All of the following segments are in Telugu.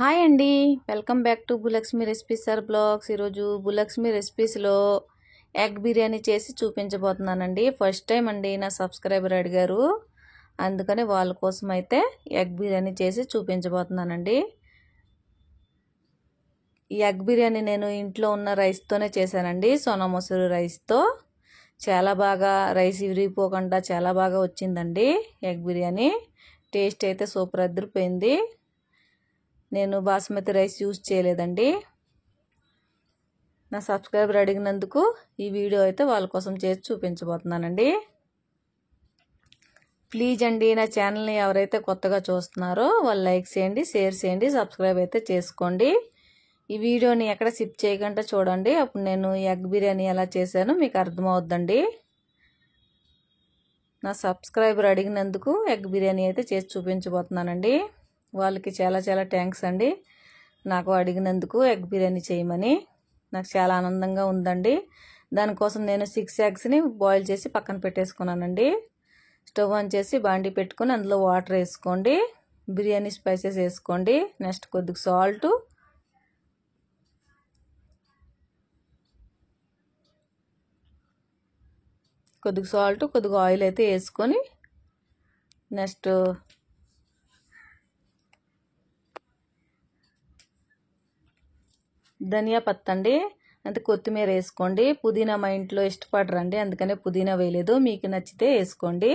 హాయ్ అండి, welcome back to Bhulakshmi recipes or blogs. ఈరోజు భూలక్ష్మి రెసిపీస్లో ఎగ్ బిర్యానీ చేసి చూపించబోతున్నానండి. ఫస్ట్ టైం అండి నా సబ్స్క్రైబర్ అడిగారు, అందుకని వాళ్ళ కోసం అయితే ఎగ్ బిర్యానీ చేసి చూపించబోతున్నానండి. ఈ ఎగ్ బిర్యానీ నేను ఇంట్లో ఉన్న రైస్తోనే చేశానండి, సోనా మసూరి రైస్తో. చాలా బాగా రైస్ విరిగిపోకుండా చాలా బాగా వచ్చిందండి ఎగ్ బిర్యానీ. టేస్ట్ అయితే సూపర్ అదిరిపోయింది. నేను బాస్మతి రైస్ యూజ్ చేయలేదండి. నా సబ్స్క్రైబర్ అడిగినందుకు ఈ వీడియో అయితే వాళ్ళ కోసం చేసి చూపించబోతున్నానండి. ప్లీజ్ అండి, నా ఛానల్ని ఎవరైతే కొత్తగా చూస్తున్నారో వాళ్ళు లైక్ చేయండి, షేర్ చేయండి, సబ్స్క్రైబ్ అయితే చేసుకోండి. ఈ వీడియోని ఎక్కడ స్కిప్ చేయకుండా చూడండి, అప్పుడు నేను ఎగ్ బిర్యానీ ఎలా చేశానో మీకు అర్థమవుద్దండి. నా సబ్స్క్రైబర్ అడిగినందుకు ఎగ్ బిర్యానీ అయితే చేసి చూపించబోతున్నానండి. వాళ్ళకి చాలా చాలా థ్యాంక్స్ అండి, నాకు అడిగినందుకు ఎగ్ బిర్యానీ చేయమని. నాకు చాలా ఆనందంగా ఉందండి. దానికోసం నేను 6 ఎగ్స్ని బాయిల్ చేసి పక్కన పెట్టేసుకున్నానండి. స్టవ్ ఆన్ చేసి బాండీ పెట్టుకొని అందులో వాటర్ వేసుకోండి, బిర్యానీ స్పైసెస్ వేసుకోండి, నెక్స్ట్ కొద్దిగా సాల్ట్, కొద్దిగా ఆయిల్ అయితే వేసుకొని నెక్స్ట్ ధనియా పత్తా అండి, అంటే కొత్తిమీర వేసుకోండి. పుదీనా మా ఇంట్లో ఇష్టపడరండి, అందుకనే పుదీనా వేయలేదు, మీకు నచ్చితే వేసుకోండి.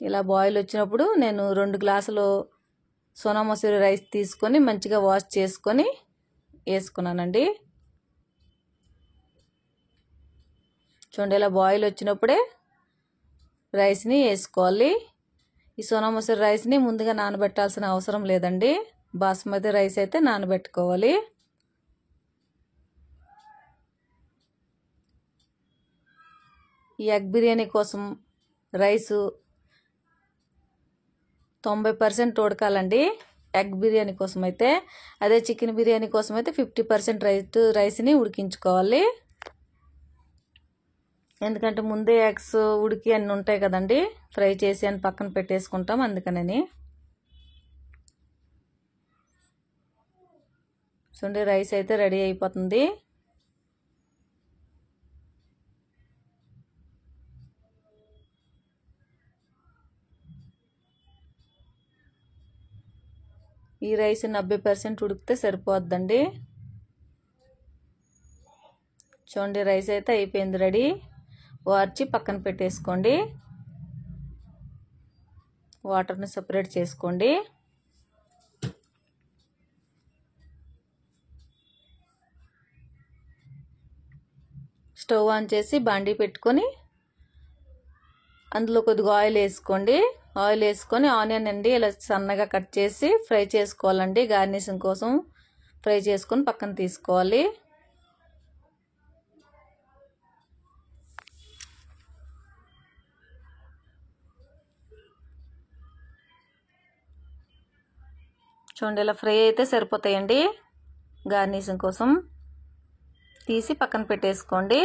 ఇలా బాయిల్ వచ్చినప్పుడు నేను 2 గ్లాసులు సోనా మసూరి రైస్ తీసుకొని మంచిగా వాష్ చేసుకొని వేసుకున్నానండి. చూడండి, ఇలా బాయిల్ వచ్చినప్పుడే రైస్ని వేసుకోవాలి. ఈ సోనా మసూరి రైస్ని ముందుగా నానబెట్టాల్సిన అవసరం లేదండి, బాస్మతి రైస్ అయితే నానబెట్టుకోవాలి. ఈ ఎగ్ బిర్యానీ కోసం రైసు 90% ఉడకాలండి ఎగ్ బిర్యానీ కోసం అయితే. అదే చికెన్ బిర్యానీ కోసం అయితే 50% రైస్ని ఉడికించుకోవాలి. ఎందుకంటే ముందే ఎగ్స్ ఉడికి అన్నీ ఉంటాయి కదండి, ఫ్రై చేసి అని పక్కన పెట్టేసుకుంటాం, అందుకనని. చూడండి, రైస్ అయితే రెడీ అయిపోతుంది. ఈ రైస్ 90% ఉడికితే సరిపోద్దండి. చూడండి, రైస్ అయితే అయిపోయింది, రెడీ. వార్చి పక్కన పెట్టేసుకోండి, వాటర్ని సపరేట్ చేసుకోండి. స్టవ్ ఆన్ చేసి బాండీ పెట్టుకొని అందులో కొద్దిగా ఆయిల్ వేసుకోండి. ఆయిల్ వేసుకొని ఆనియన్ అండి ఇలా సన్నగా కట్ చేసి ఫ్రై చేసుకోవాలండి. గార్నిషింగ్ కోసం ఫ్రై చేసుకొని పక్కన తీసుకోవాలి. చూడండి, ఇలా ఫ్రై అయితే సరిపోతాయండి. గార్నిషింగ్ కోసం తీసి పక్కన పెట్టేసుకోండి.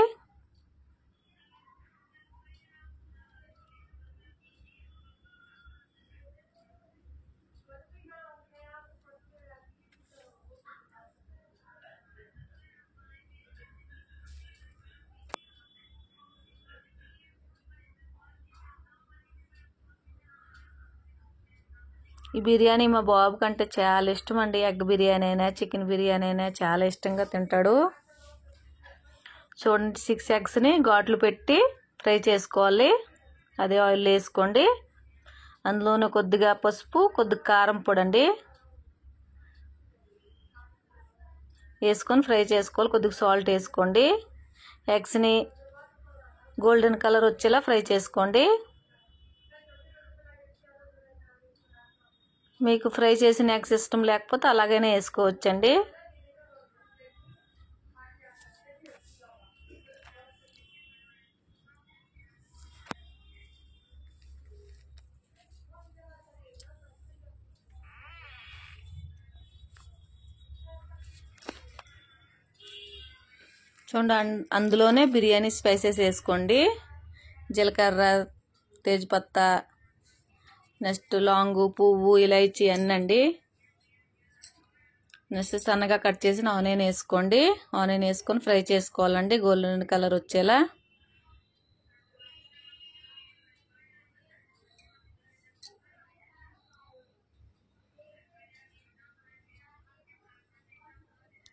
ఈ బిర్యానీ మా బాబు కంటే చాలా ఇష్టం అండి. ఎగ్ బిర్యానీ అయినా చికెన్ బిర్యానీ అయినా చాలా ఇష్టంగా తింటాడు. చూడండి, 6 ఎగ్స్ని ఘాట్లు పెట్టి ఫ్రై చేసుకోవాలి. అదే ఆయిల్ వేసుకోండి. అందులోనే కొద్దిగా పసుపు, కొద్దిగా కారం పొడి అండి వేసుకొని ఫ్రై చేసుకోవాలి. కొద్దిగా సాల్ట్ వేసుకోండి. ఎగ్స్ని గోల్డెన్ కలర్ వచ్చేలా ఫ్రై చేసుకోండి. మీకు ఫ్రై చేసిన ఎగ్స్ ఇష్టం లేకపోతే అలాగైనా వేసుకోవచ్చండి. చూడండి, అందులోనే బిర్యానీ స్పైసెస్ వేసుకోండి. జీలకర్ర, తేజ్పత్తా, నెక్స్ట్ లాంగు, పువ్వు, ఇలైచి అన్నండి. నెక్స్ట్ సన్నగా కట్ చేసిన ఆనియన్ వేసుకోండి. ఆనియన్ వేసుకొని ఫ్రై చేసుకోవాలండి గోల్డెన్ కలర్ వచ్చేలా.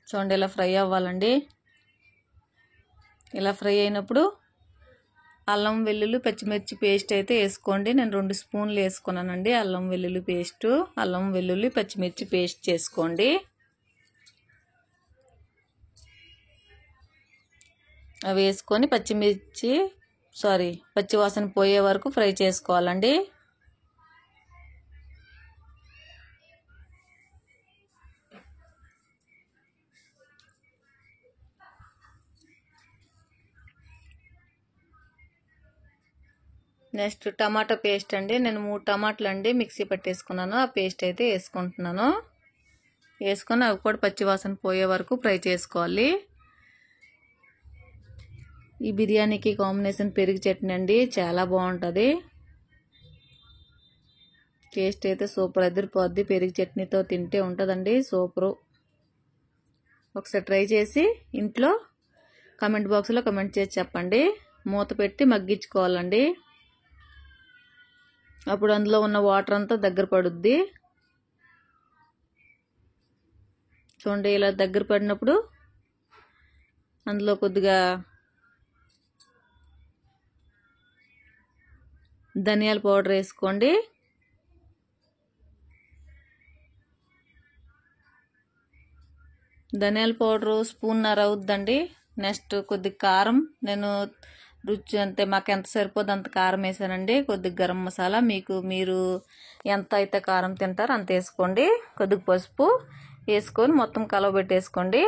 చూడండి ఇలా ఫ్రై అవ్వాలండి. ఇలా ఫ్రై అయినప్పుడు అల్లం వెల్లుల్లి పచ్చిమిర్చి పేస్ట్ అయితే వేసుకోండి. నేను 2 స్పూన్లు వేసుకున్నానండి అల్లం వెల్లుల్లి పేస్టు. అల్లం వెల్లుల్లి పచ్చిమిర్చి పేస్ట్ చేసుకోండి. అవి వేసుకొని పచ్చి వాసన పోయే వరకు ఫ్రై చేసుకోవాలండి. నెక్స్ట్ టమాటా పేస్ట్ అండి. నేను 3 టమాటాలు అండి మిక్సీ పట్టేసుకున్నాను. ఆ పేస్ట్ అయితే వేసుకుంటున్నాను. వేసుకొని అవి కూడా పచ్చివాసన పోయే వరకు ఫ్రై చేసుకోవాలి. ఈ బిర్యానీకి కాంబినేషన్ పెరుగు చట్నీ అండి, చాలా బాగుంటుంది. టేస్ట్ అయితే సూపర్ అదిరిపోద్ది. పెరుగు చట్నీతో తింటే ఉంటుందండి సూపరు. ఒకసారి ట్రై చేసి ఇంట్లో కమెంట్ బాక్స్లో కమెంట్ చేసి చెప్పండి. మూత పెట్టి మగ్గించుకోవాలండి. అప్పుడు అందులో ఉన్న వాటర్ అంతా దగ్గర పడుద్ది. చూడండి ఇలా దగ్గర పడినప్పుడు అందులో కొద్దిగా ధనియాల పౌడర్ వేసుకోండి. ధనియాల పౌడరు స్పూన్నర అవుద్దండి. నెక్స్ట్ కొద్దిగా కారం, నేను రుచి అంతే మాకు ఎంత సరిపోదు అంత కారం వేసానండి. కొద్దిగా గరం మసాలా, మీరు ఎంత అయితే కారం తింటారో అంత వేసుకోండి. కొద్దిగా పసుపు వేసుకొని మొత్తం కలవబెట్టేసుకోండి.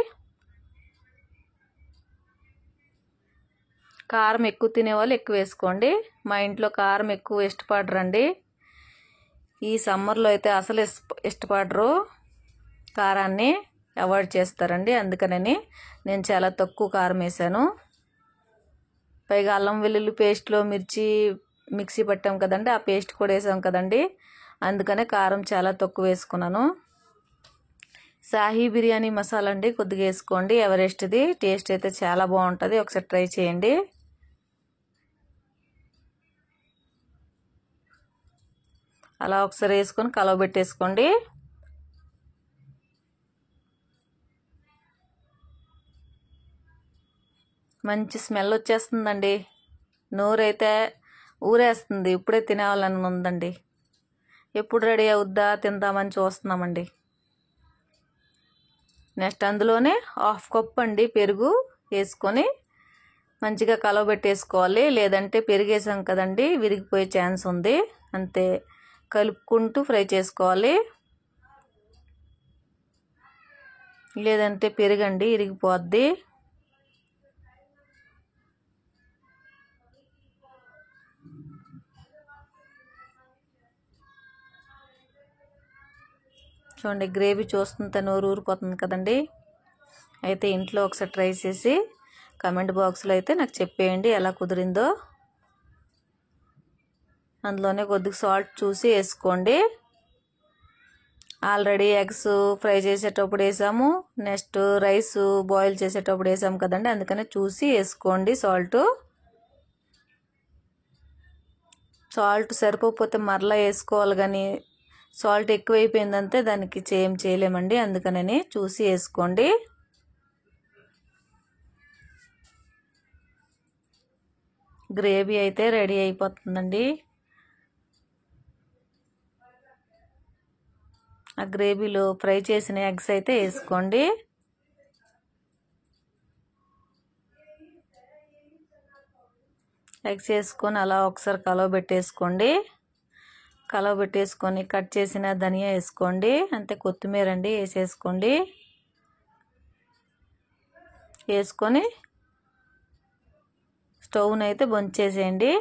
కారం ఎక్కువ తినేవాళ్ళు ఎక్కువ వేసుకోండి. మా ఇంట్లో కారం ఎక్కువ ఇష్టపడరండి. ఈ సమ్మర్లో అయితే అసలు ఇష్టపడరు, కారాన్ని అవాయిడ్ చేస్తారండి. అందుకని నేను చాలా తక్కువ కారం వేసాను. పైగా అల్లం వెల్లుల్లి పేస్ట్లో మిక్సీ పట్టాం కదండి, ఆ పేస్ట్ కూడా వేసాం కదండి, అందుకనే కారం చాలా తక్కువ వేసుకున్నాను. సాహీ బిర్యానీ మసాలా అండి కొద్దిగా వేసుకోండి, ఎవరెస్ట్ది. టేస్ట్ అయితే చాలా బాగుంటుంది, ఒకసారి ట్రై చేయండి. అలా ఒకసారి వేసుకొని కలవబెట్టేసుకోండి. మంచి స్మెల్ వచ్చేస్తుందండి. నోరైతే ఊరేస్తుంది. ఇప్పుడే తినేవాలని ఉందండి. ఎప్పుడు రెడీ అవుద్దా తిందామని చూస్తున్నామండి. నెక్స్ట్ అందులోనే 1/2 కప్ అండి పెరుగు వేసుకొని మంచిగా కలవబెట్టేసుకోవాలి. లేదంటే పెరుగు వేసాం కదండి, విరిగిపోయే ఛాన్స్ ఉంది. అంతే కలుపుకుంటూ ఫ్రై చేసుకోవాలి. లేదంటే పెరుగండి ఇరిగిపోద్ది. చూడండి గ్రేవీ చూస్తుంటే నోరు ఊరిపోతుంది కదండి. అయితే ఇంట్లో ఒకసారి ట్రై చేసి కమెంట్ బాక్స్లో అయితే నాకు చెప్పేయండి ఎలా కుదిరిందో. అందులోనే కొద్దిగా సాల్ట్ చూసి వేసుకోండి. ఆల్రెడీ ఎగ్స్ ఫ్రై చేసేటప్పుడు వేసాము, నెక్స్ట్ రైస్ బాయిల్ చేసేటప్పుడు వేసాము కదండి, అందుకనే చూసి వేసుకోండి. సాల్ట్ సరిపోకపోతే మరలా వేసుకోవాలి, కానీ సాల్ట్ ఎక్కువైపోయిందంటే దానికి ఏం చేయలేమండి, అందుకని చూసి వేసుకోండి. గ్రేవీ అయితే రెడీ అయిపోతుందండి. ఆ గ్రేవీలో ఫ్రై చేసిన ఎగ్స్ అయితే వేసుకోండి. ఎగ్స్ వేసుకొని అలా ఒకసారి కలవబెట్టేసుకోండి. కలవబెట్టేసుకొని కట్ చేసిన ధనియా వేసుకోండి. అంతే కొత్తిమీర అండి వేసేసుకోండి. వేసుకొని స్టవ్ని అయితే బంద్ చేసేయండి.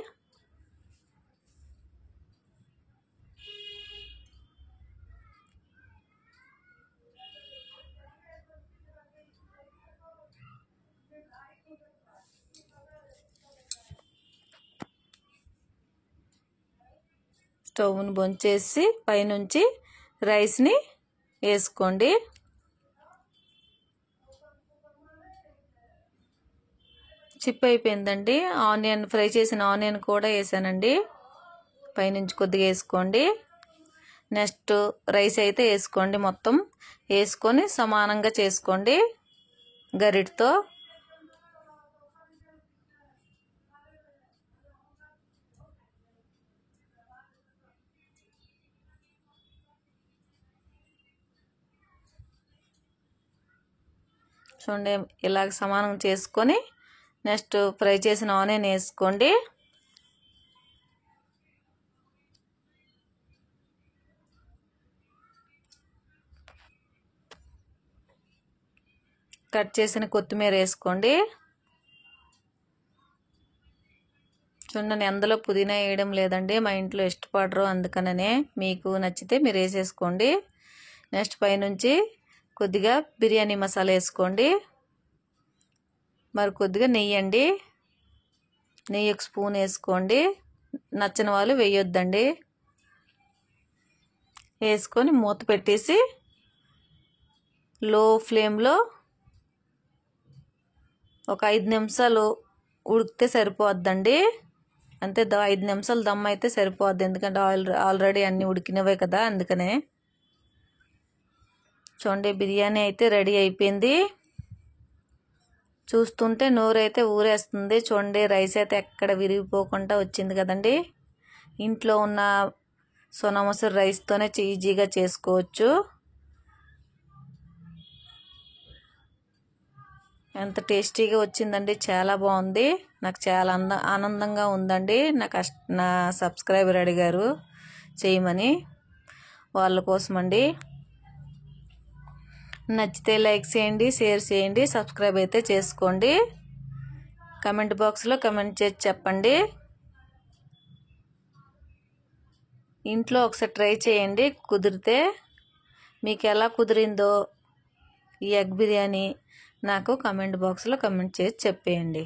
స్టవ్ని బంద్ చేసి పైనుంచి రైస్ని వేసుకోండి. చిప్ అయిపోయిందండి. ఆనియన్ ఫ్రై చేసిన ఆనియన్ కూడా వేసానండి. పైనుంచి కొద్దిగా వేసుకోండి. నెక్స్ట్ రైస్ అయితే వేసుకోండి. మొత్తం వేసుకొని సమానంగా చేసుకోండి గరిటతో. చూడండి ఇలాగ సమానంగా చేసుకొని నెక్స్ట్ ఫ్రై చేసిన ఆనియన్ వేసుకోండి. కట్ చేసిన కొత్తిమీర వేసుకోండి. చూడండి అందులో పుదీనా వేయడం లేదండి, మా ఇంట్లో ఇష్టపడరు, అందుకనే మీకు నచ్చితే మీరు వేసేసుకోండి. నెక్స్ట్ పైనుంచి కొద్దిగా బిర్యానీ మసాలా వేసుకోండి. మరి కొద్దిగా నెయ్యి అండి, నెయ్యి ఒక స్పూన్ వేసుకోండి. నచ్చని వాళ్ళు వేయొద్దండి. వేసుకొని మూత పెట్టేసి లో ఫ్లేమ్లో ఒక 5 నిమిషాలు ఉడికితే సరిపోద్దండి. అంతే 5 నిమిషాలు దమ్ అయితే సరిపోద్ది, ఎందుకంటే ఆల్రెడీ అన్నీ ఉడికినవే కదా, అందుకనే. చూడండి బిర్యానీ అయితే రెడీ అయిపోయింది. చూస్తుంటే నోరైతే ఊరేస్తుంది. చూడండి రైస్ అయితే ఎక్కడ విరిగిపోకుండా వచ్చింది కదండి. ఇంట్లో ఉన్న సోనా మసూరి రైస్తోనే ఈజీగా చేసుకోవచ్చు. ఎంత టేస్టీగా వచ్చిందండి, చాలా బాగుంది. నాకు చాలా ఆనందంగా ఉందండి. నా సబ్స్క్రైబర్ అడిగారు చేయమని, వాళ్ళ కోసమండి. నచ్చితే లైక్ చేయండి, షేర్ చేయండి, సబ్స్క్రైబ్ అయితే చేసుకోండి. కమెంట్ బాక్స్లో కమెంట్ చేసి చెప్పండి. ఇంట్లో ఒకసారి ట్రై చేయండి, కుదిరితే. మీకు ఎలా కుదిరిందో ఈ ఎగ్ బిర్యానీ నాకు కమెంట్ బాక్స్లో కమెంట్ చేసి చెప్పేయండి.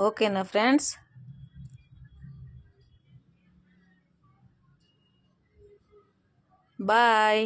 ఓకేనా ఫ్రెండ్స్? బాయ్.